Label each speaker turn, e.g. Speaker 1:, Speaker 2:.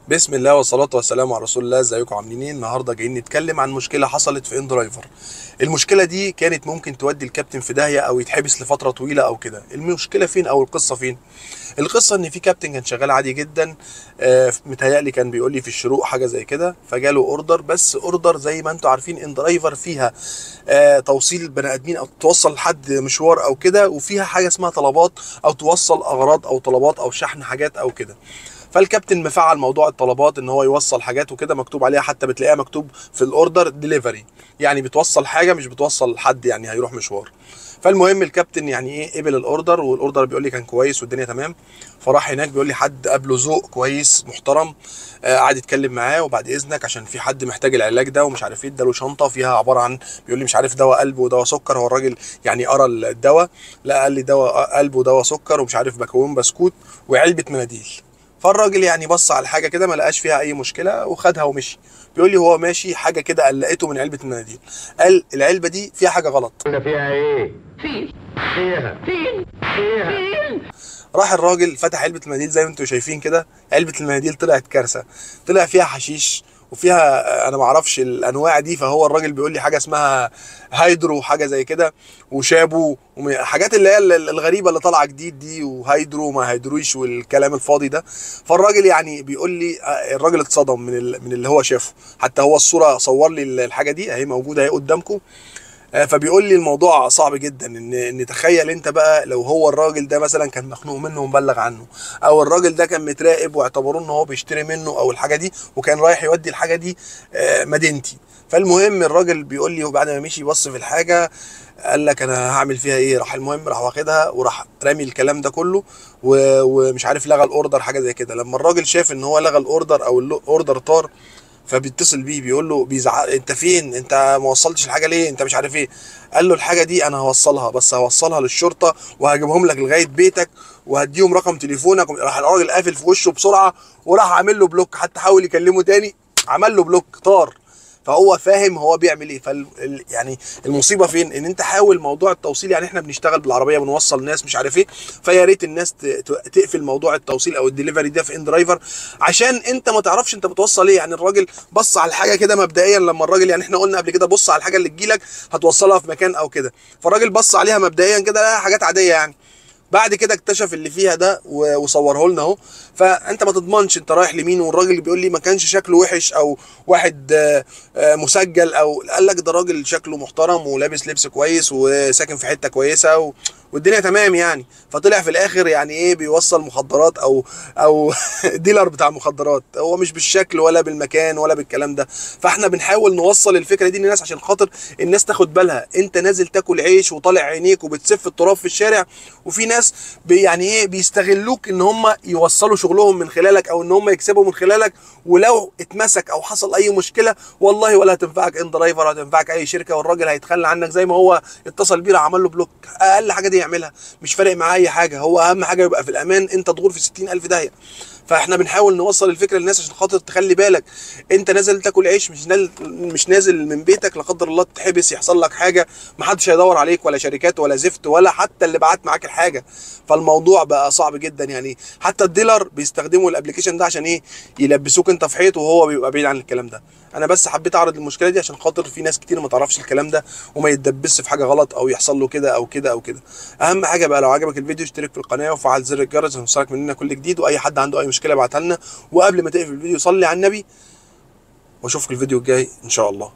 Speaker 1: بسم الله والصلاة والسلام على رسول الله. ازيكم عاملين ايه؟ النهارده جايين نتكلم عن مشكلة حصلت في ان درايفر. المشكلة دي كانت ممكن تودي الكابتن في داهية او يتحبس لفترة طويلة او كده. المشكلة فين او القصة فين؟ القصة ان في كابتن كان شغال عادي جدا. متهيألي كان بيقول لي في الشروق حاجة زي كده، فجاله اوردر، بس اوردر زي ما انتم عارفين ان درايفر فيها توصيل بني ادمين او توصل لحد مشوار او كده، وفيها حاجة اسمها طلبات او توصل اغراض او طلبات او شحن حاجات او كده. فالكابتن مفعل موضوع الطلبات ان هو يوصل حاجات وكده، مكتوب عليها، حتى بتلاقيها مكتوب في الاوردر ديليفري، يعني بتوصل حاجه مش بتوصل حد يعني هيروح مشوار. فالمهم الكابتن يعني ايه قبل الاوردر، والاوردر بيقول لي كان كويس والدنيا تمام. فراح هناك بيقول لي حد قابله ذوق كويس محترم، قعد يتكلم معاه، وبعد اذنك عشان في حد محتاج العلاج ده ومش عارف ايه، اداله شنطه فيها عباره عن، بيقول لي مش عارف دواء قلب ودواء سكر. هو الراجل يعني قرا الدواء، لا قال لي دواء قلب ودواء سكر ومش عارف بكون بسكوت وعلبه مناديل. فالراجل يعني بص على الحاجه كده، ما لقاش فيها اي مشكله وخدها ومشي. بيقول لي هو ماشي حاجه كده قلقته من علبه المناديل، قال العلبه دي فيها حاجه غلط.
Speaker 2: قلنا فيها ايه؟ فيها
Speaker 1: راح الراجل فتح علبه المناديل زي ما انتم شايفين كده. علبه المناديل طلعت كارثه، طلع فيها حشيش وفيها انا ما اعرفش الانواع دي. فهو الراجل بيقول لي حاجه اسمها هيدرو حاجه زي كده، وشابو، حاجات اللي هي الغريبه اللي طالعه جديد دي، وهيدرو ما هيدروش والكلام الفاضي ده. فالراجل يعني بيقول لي الراجل اتصدم من اللي هو شافه. حتى هو الصوره صور لي الحاجه دي اهي موجوده اهي قدامكم. فبيقول لي الموضوع صعب جدا، ان تخيل انت بقى لو هو الراجل ده مثلا كان مخنوق منه ومبلغ عنه، او الراجل ده كان متراقب واعتبروه ان هو بيشتري منه او الحاجه دي، وكان رايح يودي الحاجه دي مدينتي. فالمهم الراجل بيقول لي وبعد ما مشي بص في الحاجه، قال لك انا هعمل فيها ايه. راح المهم راح واخدها وراح رامي الكلام ده كله، ومش عارف لغى الاوردر حاجه زي كده. لما الراجل شاف ان هو لغى الاوردر او الاوردر طار، فبيتصل بيه بيقول له بيزعق، انت فين؟ انت ما وصلتش الحاجه ليه؟ انت مش عارف ايه. قال له الحاجه دي انا هوصلها، بس هوصلها للشرطه وهجيبهم لك لغايه بيتك وهديهم رقم تليفونك. راح الراجل قافل في وشه بسرعه وراح عامل له بلوك، حتى حاول يكلمه تاني عمل له بلوك طار. فهو فاهم هو بيعمل ايه. يعني المصيبه فين؟ ان انت حاول موضوع التوصيل، يعني احنا بنشتغل بالعربيه بنوصل ناس مش عارف ايه، فيا ريت الناس تقفل موضوع التوصيل او الدليفري ده في ان درايفر، عشان انت ما تعرفش انت بتوصل ايه. يعني الراجل بص على الحاجه كده مبدئيا، لما الراجل يعني احنا قلنا قبل كده بص على الحاجه اللي تجيلك هتوصلها في مكان او كده، فالراجل بص عليها مبدئيا كده لقاها حاجات عاديه يعني. بعد كده اكتشف اللي فيها ده وصوره لنا اهو. فانت ما تضمنش انت رايح لمين. والراجل بيقول لي ما كانش شكله وحش او واحد مسجل، او قال لك ده راجل شكله محترم ولابس لبس كويس وساكن في حته كويسه والدنيا تمام يعني. فطلع في الاخر يعني ايه بيوصل مخدرات او ديلر بتاع مخدرات. هو مش بالشكل ولا بالمكان ولا بالكلام ده. فاحنا بنحاول نوصل الفكره دي للناس عشان خاطر الناس تاخد بالها. انت نازل تاكل عيش وطالع عينيك وبتسف التراب في الشارع، وفي ناس يعني ايه بيستغلوك ان هم يوصلوا شغلهم من خلالك او ان هم يكسبوا من خلالك. ولو اتمسك او حصل اي مشكله والله ولا هتنفعك ان درايفر ولا هتنفعك اي شركه، والراجل هيتخلى عنك زي ما هو اتصل بيه عمل له بلوك. اقل حاجه دي يعملها، مش فارق معاه اي حاجه، هو اهم حاجه يبقى في الامان، انت تغور في 60,000 داهيه. فاحنا بنحاول نوصل الفكره للناس عشان خاطر تخلي بالك. انت نازل تاكل عيش، مش نازل من بيتك لا قدر الله تتحبس يحصل لك حاجه، محدش هيدور عليك ولا شركات ولا زفت ولا حتى اللي بعت معاك الحاجه. فالموضوع بقى صعب جدا يعني. حتى الديلر بيستخدموا الابلكيشن ده عشان ايه؟ يلبسوك انت في حيط وهو بيبقى بعيد عن الكلام ده. انا بس حبيت اعرض المشكله دي عشان خاطر في ناس كتير ما تعرفش الكلام ده وما يتدبسش في حاجه غلط او يحصل له كده او كده او كده. اهم حاجه بقى لو عجبك الفيديو اشترك في القناه وفعل زر الجرس عشان يوصلك مننا كل جديد، واي حد عنده اي مشكله ابعتها لنا. وقبل ما تقفل الفيديو صلي على النبي، واشوفك الفيديو الجاي ان شاء الله.